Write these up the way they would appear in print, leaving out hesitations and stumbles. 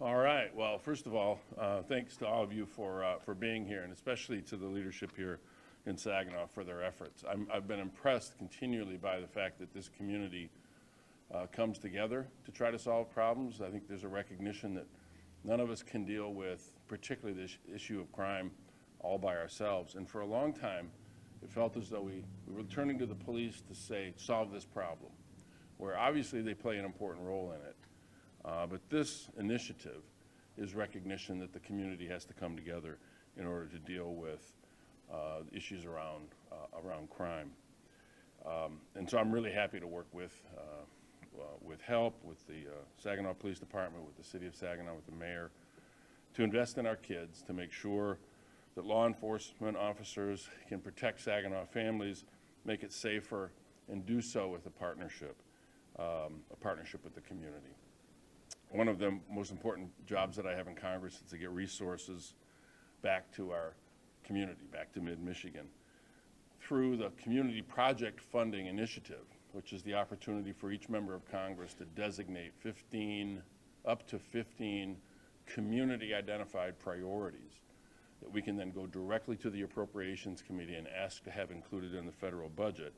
All right. Well, first of all, thanks to all of you for being here, and especially to the leadership here in Saginaw for their efforts. I've been impressed continually by the fact that this community comes together to try to solve problems. I think there's a recognition that none of us can deal with, particularly this issue of crime, all by ourselves. And for a long time, it felt as though we were turning to the police to say, solve this problem, where obviously they play an important role in it. But this initiative is recognition that the community has to come together in order to deal with issues around crime. And so I'm really happy to work with HELP, with the Saginaw Police Department, with the City of Saginaw, with the mayor, to invest in our kids, to make sure that law enforcement officers can protect Saginaw families, make it safer, and do so with a partnership with the community. One of the most important jobs that I have in Congress is to get resources back to our community, back to mid-Michigan, through the Community Project Funding Initiative, which is the opportunity for each member of Congress to designate up to 15 community-identified priorities that we can then go directly to the Appropriations Committee and ask to have included in the federal budget.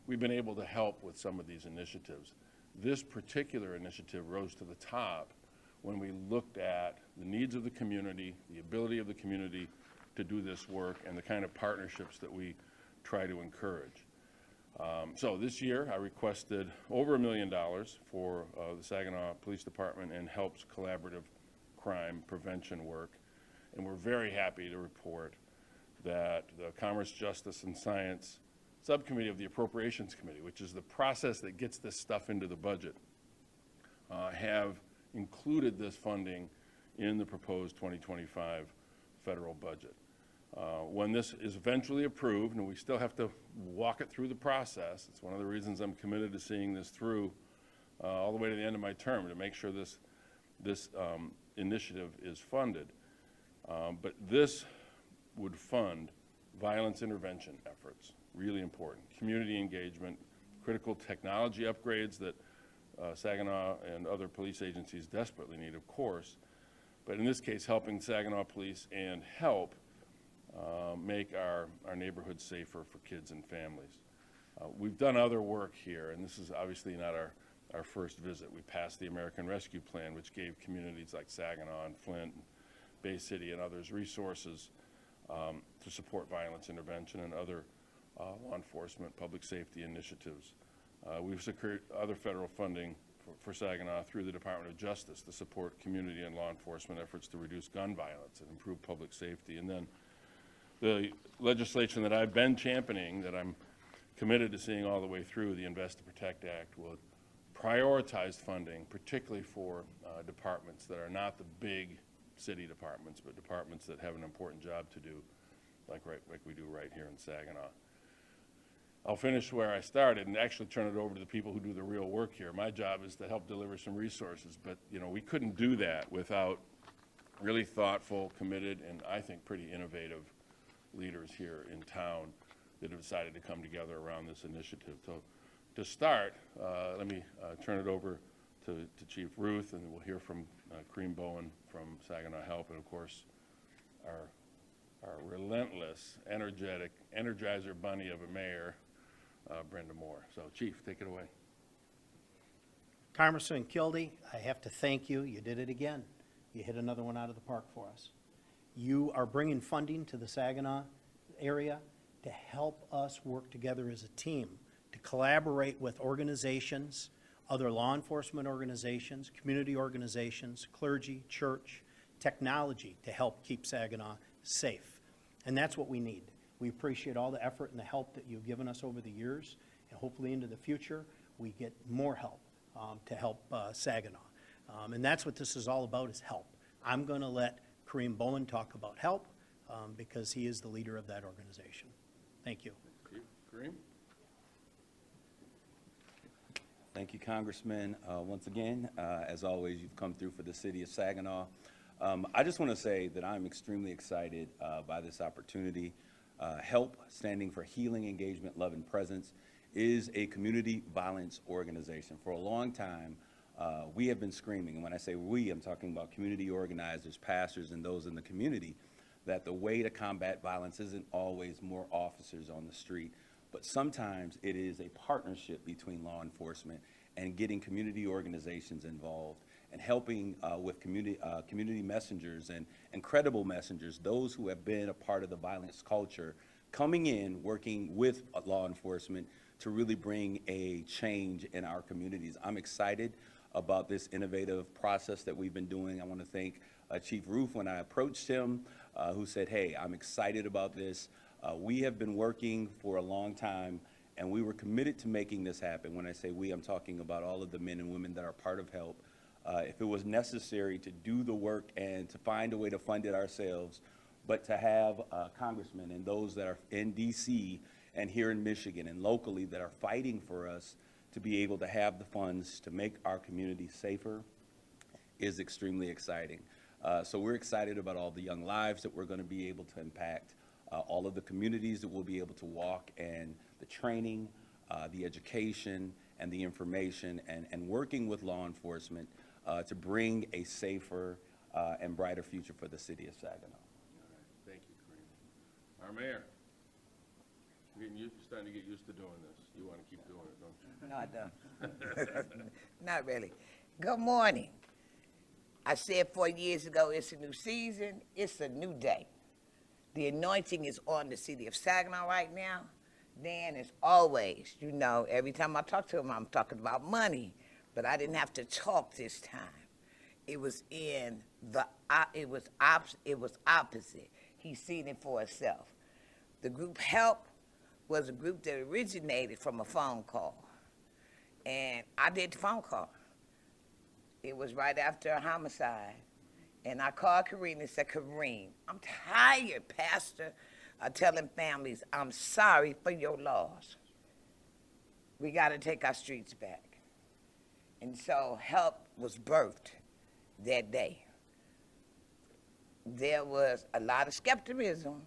We've been able to help with some of these initiatives. This particular initiative rose to the top when we looked at the needs of the community, the ability of the community to do this work, and the kind of partnerships that we try to encourage. So this year I requested over $1 million for the Saginaw Police Department and HELP's collaborative crime prevention work. And we're very happy to report that the Commerce, Justice, and Science Subcommittee of the Appropriations Committee, which is the process that gets this stuff into the budget, have included this funding in the proposed 2025 federal budget. When this is eventually approved, and we still have to walk it through the process, it's one of the reasons I'm committed to seeing this through all the way to the end of my term, to make sure this initiative is funded. But this would fund violence intervention efforts, really important, community engagement, critical technology upgrades that Saginaw and other police agencies desperately need, of course, but in this case, helping Saginaw Police and HELP make our neighborhoods safer for kids and families. We've done other work here, and this is obviously not our first visit. We passed the American Rescue Plan, which gave communities like Saginaw and Flint, Bay City, and others resources to support violence intervention and other law enforcement, public safety initiatives. We've secured other federal funding for Saginaw through the Department of Justice to support community and law enforcement efforts to reduce gun violence and improve public safety. And then the legislation that I've been championing, that I'm committed to seeing all the way through, the Invest to Protect Act, will prioritize funding, particularly for departments that are not the big city departments, but departments that have an important job to do, like we do right here in Saginaw. I'll finish where I started and actually turn it over to the people who do the real work here. My job is to help deliver some resources, but we couldn't do that without really thoughtful, committed, and I think pretty innovative leaders here in town that have decided to come together around this initiative. So to start, let me turn it over to Chief Ruth, and we'll hear from Kareem Bowen from Saginaw HELP, and of course our relentless, energetic, energizer bunny of a mayor, Brenda Moore. So Chief, take it away. Congressman Kildee, I have to thank you. You did it again. You hit another one out of the park for us. You are bringing funding to the Saginaw area to help us work together as a team, to collaborate with organizations, other law enforcement organizations, community organizations, clergy, church, technology, to help keep Saginaw safe. And that's what we need. We appreciate all the effort and the help that you've given us over the years, and hopefully into the future we get more help to help Saginaw. And that's what this is all about, is help. I'm going to let Kareem Bowen talk about HELP because he is the leader of that organization. Thank you. Kareem? Thank you, Congressman. Once again, as always, you've come through for the city of Saginaw. I just want to say that I'm extremely excited by this opportunity. HELP, standing for Healing, Engagement, Love, and Presence, is a community violence organization. For a long time, we have been screaming, and when I say we, I'm talking about community organizers, pastors, and those in the community, that the way to combat violence isn't always more officers on the street, but sometimes it is a partnership between law enforcement and getting community organizations involved and helping with community messengers and credible messengers, those who have been a part of the violence culture, coming in, working with law enforcement to really bring a change in our communities. I'm excited about this innovative process that we've been doing. I want to thank Chief Roof when I approached him, who said, hey, I'm excited about this. We have been working for a long time, and we were committed to making this happen. When I say we, I'm talking about all of the men and women that are part of HELP. If it was necessary to do the work and to find a way to fund it ourselves, but to have congressmen and those that are in DC and here in Michigan and locally that are fighting for us to be able to have the funds to make our community safer is extremely exciting. So we're excited about all the young lives that we're going to be able to impact, all of the communities that we'll be able to walk, and the training, the education, and the information, and working with law enforcement to bring a safer and brighter future for the city of Saginaw. All right. Thank you, Kareem. Our mayor, you're starting to get used to doing this. You want to keep doing it, don't you? No, I don't. Not really. Good morning. I said 4 years ago, it's a new season, it's a new day. The anointing is on the city of Saginaw right now. Dan, as always, you know, every time I talk to him, I'm talking about money, but I didn't have to talk this time. It was in the, it was opposite. He's seen it for himself. The group HELP was a group that originated from a phone call. And I did the phone call. It was right after a homicide. And I called Kareem and said, Kareem, I'm tired, Pastor, of telling families, I'm sorry for your loss. We got to take our streets back. And so HELP was birthed that day. There was a lot of skepticism,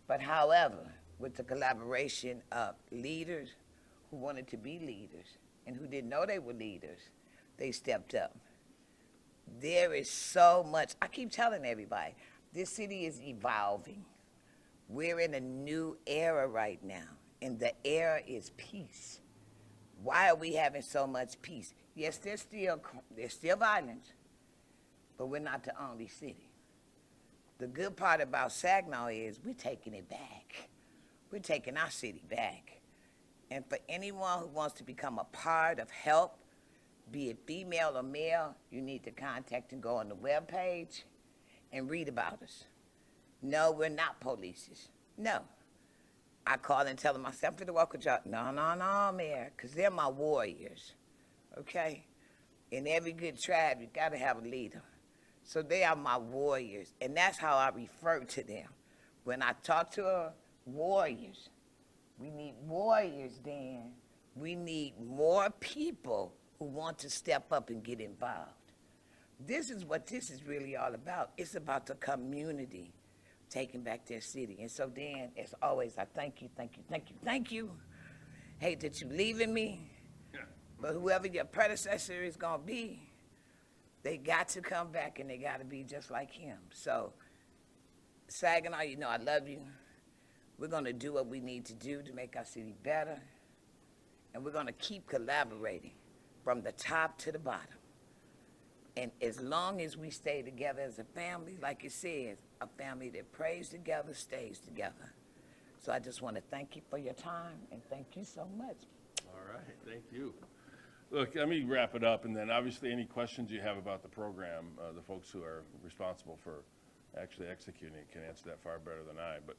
but however, with the collaboration of leaders who wanted to be leaders and who didn't know they were leaders, they stepped up. There is so much, I keep telling everybody, this city is evolving. We're in a new era right now, and the era is peace. Why are we having so much peace? Yes, there's still violence, but we're not the only city. The good part about Saginaw is we're taking it back. We're taking our city back. And for anyone who wants to become a part of HELP, be it female or male, you need to contact and go on the webpage and read about us. No, we're not polices. No. I call and tell them, I'm for the work with y'all. No, Mayor, because they're my warriors, okay? In every good tribe, you got to have a leader. So they are my warriors, and that's how I refer to them. When I talk to warriors, we need warriors, Dan. We need more people who want to step up and get involved. This is what this is really all about. It's about the community taking back their city. And so, Dan, as always, I thank you. Hate that you're leaving me, but whoever your predecessor is going to be, they got to come back and they got to be just like him. So, Saginaw, you know I love you. We're going to do what we need to do to make our city better, and we're going to keep collaborating from the top to the bottom. And as long as we stay together as a family, like it says, a family that prays together stays together. So I just want to thank you for your time, and thank you so much. All right, thank you. Look, let me wrap it up, and then obviously any questions you have about the program, the folks who are responsible for actually executing it can answer that far better than I. But,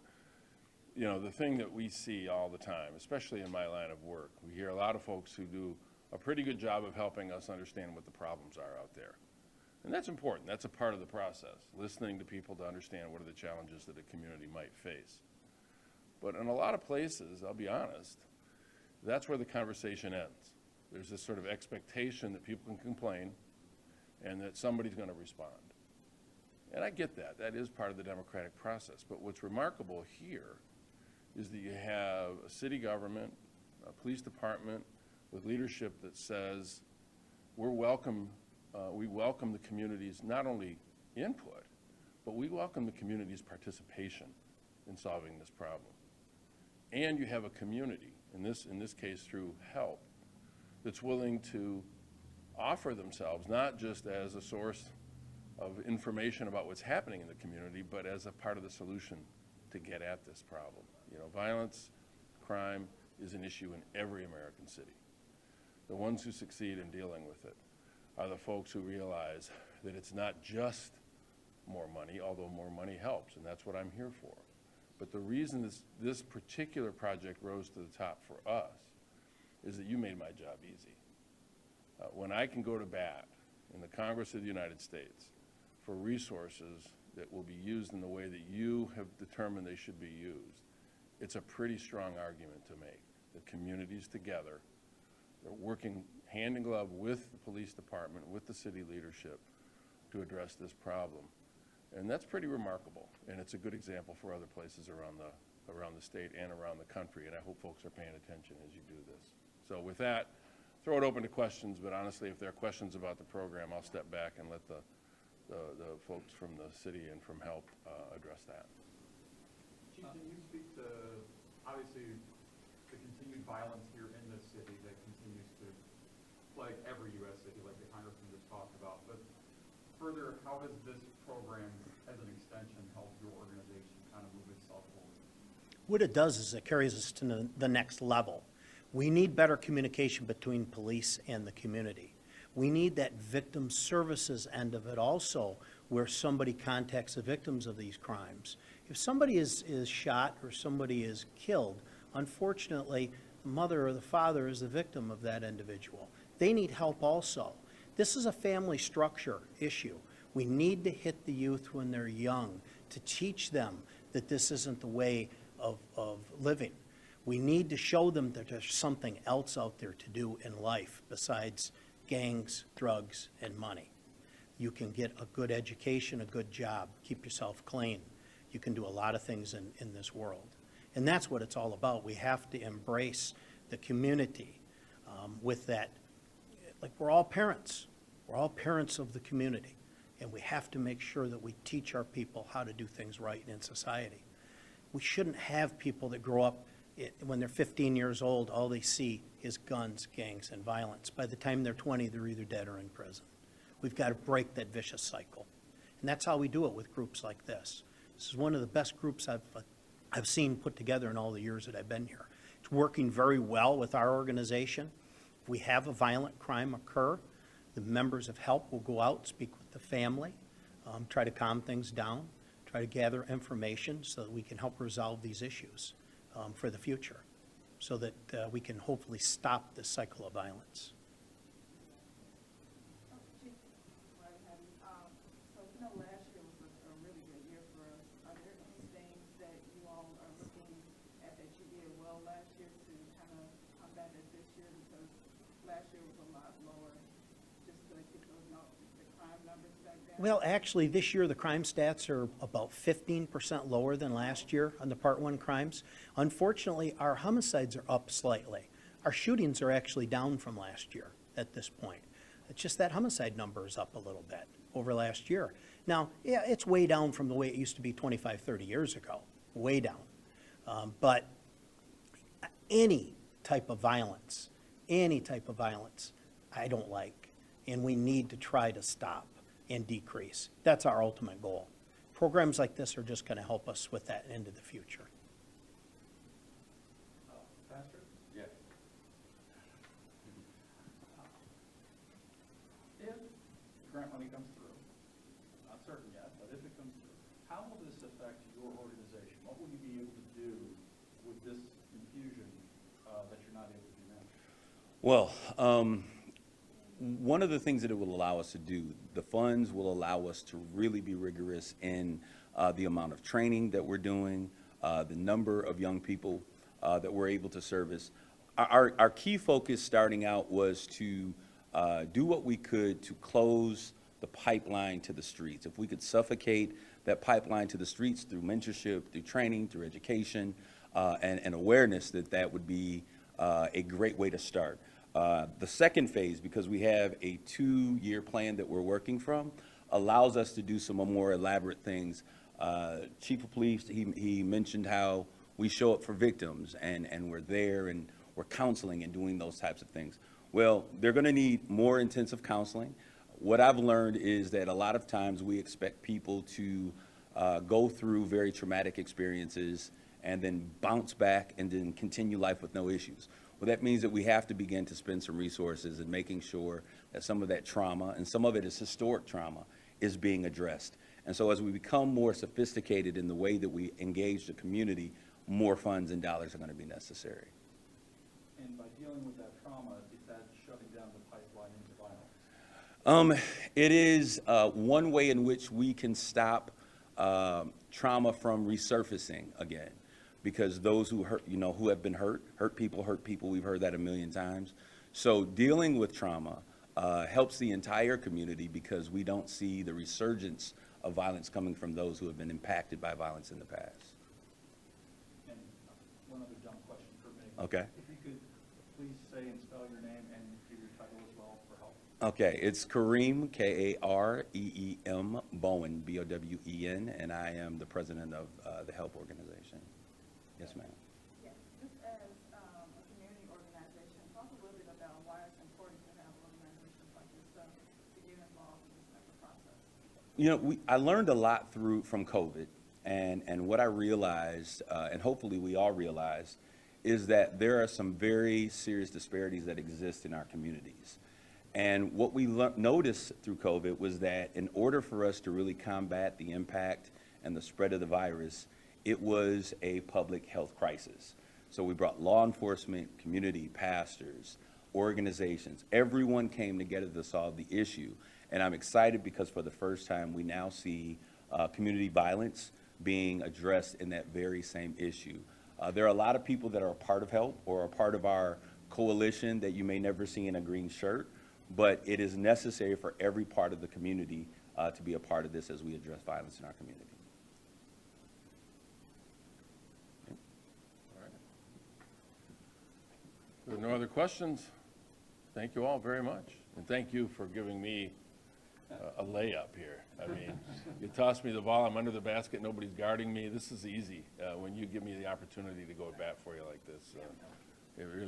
you know, the thing that we see all the time, especially in my line of work, we hear a lot of folks who do a pretty good job of helping us understand what the problems are out there. And that's important. That's a part of the process, listening to people to understand what are the challenges that a community might face. But in a lot of places, I'll be honest, that's where the conversation ends. There's this sort of expectation that people can complain and that somebody's going to respond. And I get that. That is part of the democratic process. But what's remarkable here is that you have a city government, a police department with leadership that says we welcome the community's not only input, but we welcome the community's participation in solving this problem. And you have a community, in this case through HELP, that's willing to offer themselves not just as a source of information about what's happening in the community, but as a part of the solution to get at this problem. You know, violence, crime is an issue in every American city. The ones who succeed in dealing with it are the folks who realize that it's not just more money, although more money helps, and that's what I'm here for. But the reason this particular project rose to the top for us is that you made my job easy. When I can go to bat in the Congress of the United States for resources that will be used in the way that you have determined they should be used, it's a pretty strong argument to make. The communities together, they're working hand in glove with the police department, with the city leadership to address this problem. And that's pretty remarkable, and it's a good example for other places around the state and around the country, and I hope folks are paying attention as you do this. So with that, throw it open to questions, but honestly, if there are questions about the program, I'll step back and let the folks from the city and from HELP address that. Chief, can you speak to, obviously, the continued violence here in this city that continues to plague every U.S. city, like the Congressman just talked about, but further, how does this program, as an extension, help your organization kind of move itself forward? What it does is it carries us to the next level. We need better communication between police and the community. We need that victim services end of it also, where somebody contacts the victims of these crimes. If somebody is shot or somebody is killed, unfortunately, the mother or the father is the victim of that individual. They need help also. This is a family structure issue. We need to hit the youth when they're young to teach them that this isn't the way of living. We need to show them that there's something else out there to do in life besides gangs, drugs, and money. You can get a good education, a good job, keep yourself clean. You can do a lot of things in this world. And that's what it's all about. We have to embrace the community with that. Like, we're all parents. We're all parents of the community. And we have to make sure that we teach our people how to do things right in society. We shouldn't have people that grow up when they're 15 years old, all they see is guns, gangs, and violence. By the time they're 20, they're either dead or in prison. We've got to break that vicious cycle. And that's how we do it with groups like this. This is one of the best groups I've seen put together in all the years that I've been here. It's working very well with our organization. If we have a violent crime occur, the members of HELP will go out, speak with the family, try to calm things down, try to gather information so that we can help resolve these issues for the future, so that we can hopefully stop this cycle of violence. So you know, last year was a really good year for us. Are there any things that you all are looking at that you did well last year to kind of combat it this year? Because last year was a lot lower, just to get those the crime numbers back down. Well, actually, this year the crime stats are about 15% lower than last year on the Part 1 crimes. Unfortunately, our homicides are up slightly. Our shootings are actually down from last year at this point. It's just that homicide number is up a little bit over last year. Now, yeah, it's way down from the way it used to be 25, 30 years ago, way down. But any type of violence, I don't like, and we need to try to stop and decrease. That's our ultimate goal. Programs like this are just going to help us with that into the future. Pastor? Yeah. If grant money comes through, not certain yet, but if it comes through, how will this affect your organization? What will you be able to do with this infusion that you're not able to do now? Well, one of the things that it will allow us to do, the funds will allow us to really be rigorous in the amount of training that we're doing, the number of young people that we're able to service. Our key focus starting out was to do what we could to close the pipeline to the streets. If we could suffocate that pipeline to the streets through mentorship, through training, through education, and awareness, that would be a great way to start. The second phase, because we have a 2-year plan that we're working from, allows us to do some more elaborate things. Chief of Police, he mentioned how we show up for victims and we're there and we're counseling and doing those types of things. Well, they're going to need more intensive counseling. What I've learned is that a lot of times we expect people to go through very traumatic experiences and then bounce back and then continue life with no issues. Well, that means that we have to begin to spend some resources in making sure that some of that trauma, and some of it is historic trauma, is being addressed. And so as we become more sophisticated in the way that we engage the community, more funds and dollars are going to be necessary. And by dealing with that trauma, is that shutting down the pipeline into violence? It is one way in which we can stop trauma from resurfacing again. Because those who hurt, who have been hurt people, we've heard that a million times. So dealing with trauma helps the entire community because we don't see the resurgence of violence coming from those who have been impacted by violence in the past. And one other dumb question for me. Okay. If you could please say and spell your name and give your title as well for help. Okay, it's Kareem, K-A-R-E-E-M, Bowen, B-O-W-E-N, and I am the president of the HELP organization. Yes, ma'am. Yes, just as a community organization, talk a little bit about why it's important to have organizations like this to get involved in this type of process. I learned a lot from COVID, and what I realized, and hopefully we all realize, is that there are some very serious disparities that exist in our communities. And what we noticed through COVID was that in order for us to really combat the impact and the spread of the virus, it was a public health crisis. So we brought law enforcement, community, pastors, organizations. Everyone came together to solve the issue. And I'm excited because for the first time, we now see community violence being addressed in that very same issue. There are a lot of people that are a part of HELP or a part of our coalition that you may never see in a green shirt, but it is necessary for every part of the community to be a part of this as we address violence in our community. If there are no other questions, thank you all very much. And thank you for giving me a layup here. I mean, you toss me the ball, I'm under the basket, nobody's guarding me. This is easy when you give me the opportunity to go at bat for you like this. It really